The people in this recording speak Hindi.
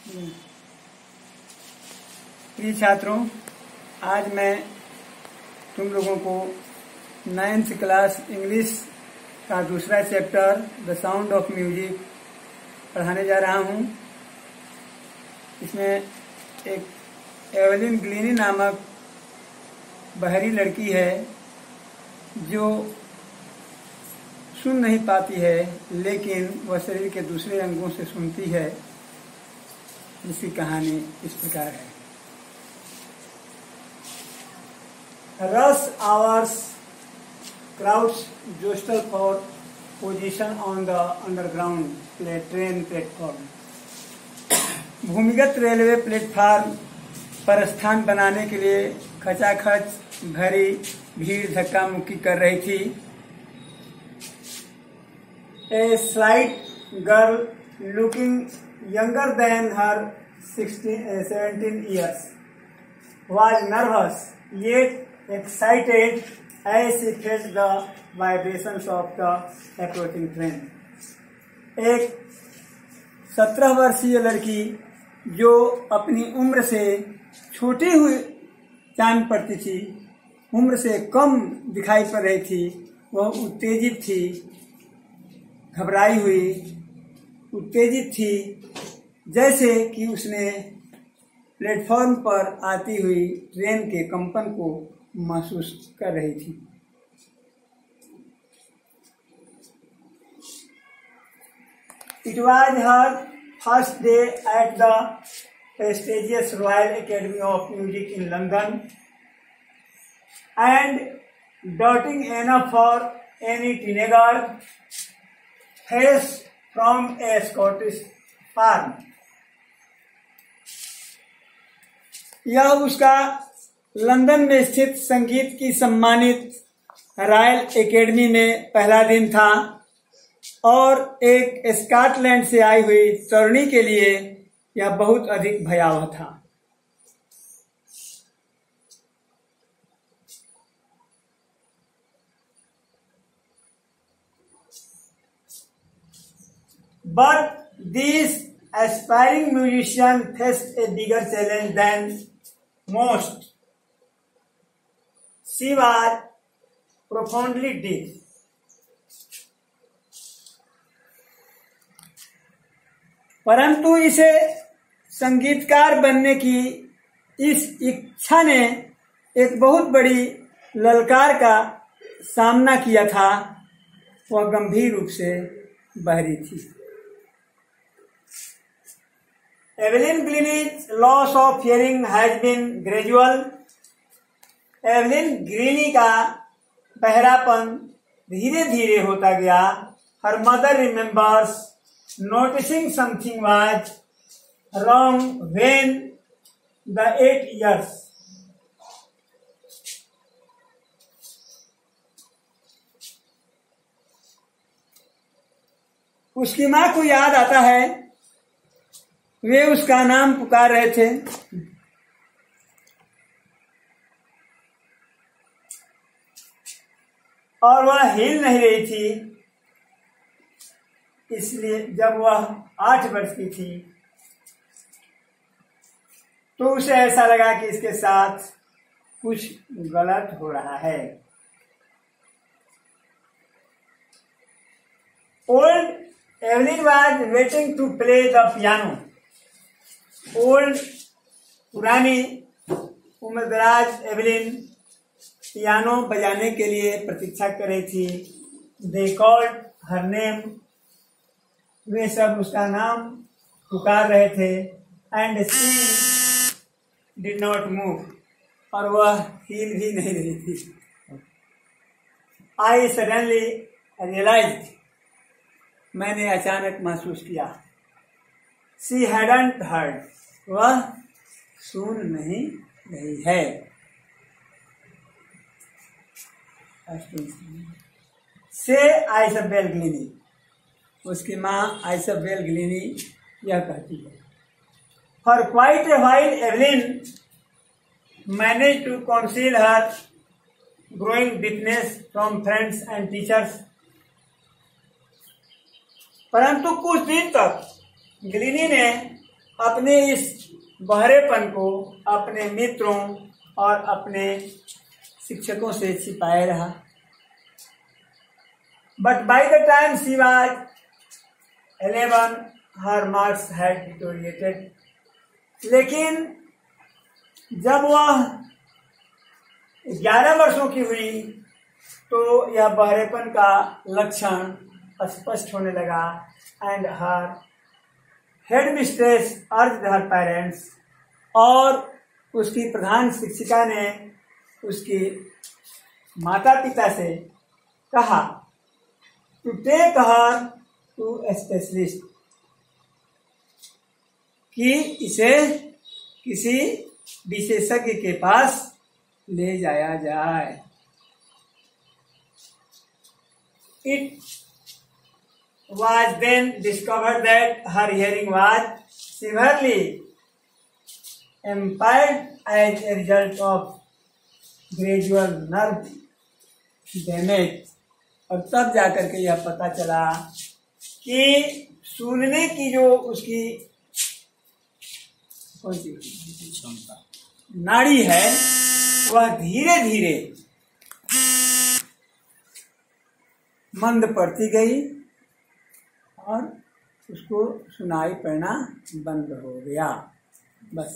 प्रिय छात्रों, आज मैं तुम लोगों को 9th क्लास इंग्लिश का दूसरा chapter the sound of music पढ़ाने जा रहा हूँ। इसमें एक एवलिन ग्लीनी नामक बहरी लड़की है जो सुन नहीं पाती है, लेकिन वह शरीर के दूसरे अंगों से सुनती है। इसकी कहानी इस प्रकार है। Rush hours crowds jostle for position on the underground train platform. भूमिगत रेलवे प्लेटफार्म पर स्थान बनाने के लिए खचाखच भरी भीड़ धक्का मुक्की कर रही थी। A slight girl looking younger than her 17 years was nervous yet excited as she felt the vibrations of the approaching train. एक 17 वर्षीय लड़की जो अपनी उम्र से छोटी हुई जान पड़ती थी, उम्र से कम दिखाई पड़ रही थी, वह उत्तेजित थी, घबराई हुई, उत्तेजित थी, जैसे कि उसने प्लेटफॉर्म पर आती हुई ट्रेन के कंपन को महसूस कर रही थी। It was her first day at the prestigious Royal Academy of Music in London, and daunting enough for any teenager fresh from a Scottish farm. यह उसका लंदन में स्थित संगीत की सम्मानित रॉयल एकेडमी में पहला दिन था और एक स्कॉटलैंड से आई हुई तरुणी के लिए यह बहुत अधिक भयावह था। But this aspiring musician faced a bigger challenge than most. She was profoundly deaf. परंतु इसे संगीतकार बनने की इस इच्छा ने एक बहुत बड़ी ललकार का सामना किया था। वह गंभीर रूप से बहरी थी। Evelyn Gleanie's loss of hearing has been gradual. Evelyn Glennie का बहरापन धीरे धीरे होता गया। Her mother remembers noticing something was wrong when the 8 years. उसकी माँ को याद आता है, वे उसका नाम पुकार रहे थे। और वह हिल नहीं रही थी। इसलिए जब वह 8 वर्ष की थी तो उसे ऐसा लगा कि इसके साथ कुछ गलत हो रहा है। Old Evelyn was waiting to play the piano. Old पुरानी उम्रदराज एवलिन पियानो बजाने के लिए प्रतीक्षा कर रही थी। They called her name. वे सब उसका नाम पुकार रहे थे। And she did not move. और वह हिल भी नहीं रही थी। I suddenly realized. मैंने अचानक महसूस किया। She hadn't heard. वह सुन नहीं रही है। से आइसबेल ग्लीनी, उसकी माँ आइसबेल ग्लीनी यह कहती है। For quite a while Evelyn managed to conceal her growing deafness from friends and teachers. परंतु कुछ दिन तक ग्लीनी ने अपने इस बहरेपन को अपने मित्रों और अपने शिक्षकों से छिपाए रहा। But by the time she was 11 her marks had deteriorated. लेकिन जब वह 11 वर्षों की हुई तो यह बहरेपन का लक्षण स्पष्ट होने लगा। And her head mistress urged her parents, और उसकी प्रधान शिक्षिका ने उसके माता पिता से कहा to take her to specialist, कि इसे किसी विशेषज्ञ के पास ले जाया जाए। It was then discovered that her hearing was severely impaired as a result of gradual nerve damage। और तब जाकर के यह पता चला कि सुनने की जो उसकी कौन सी क्षमता नाड़ी है वह धीरे धीरे मंद पड़ती गई और उसको सुनाई पड़ना बंद हो गया। बस।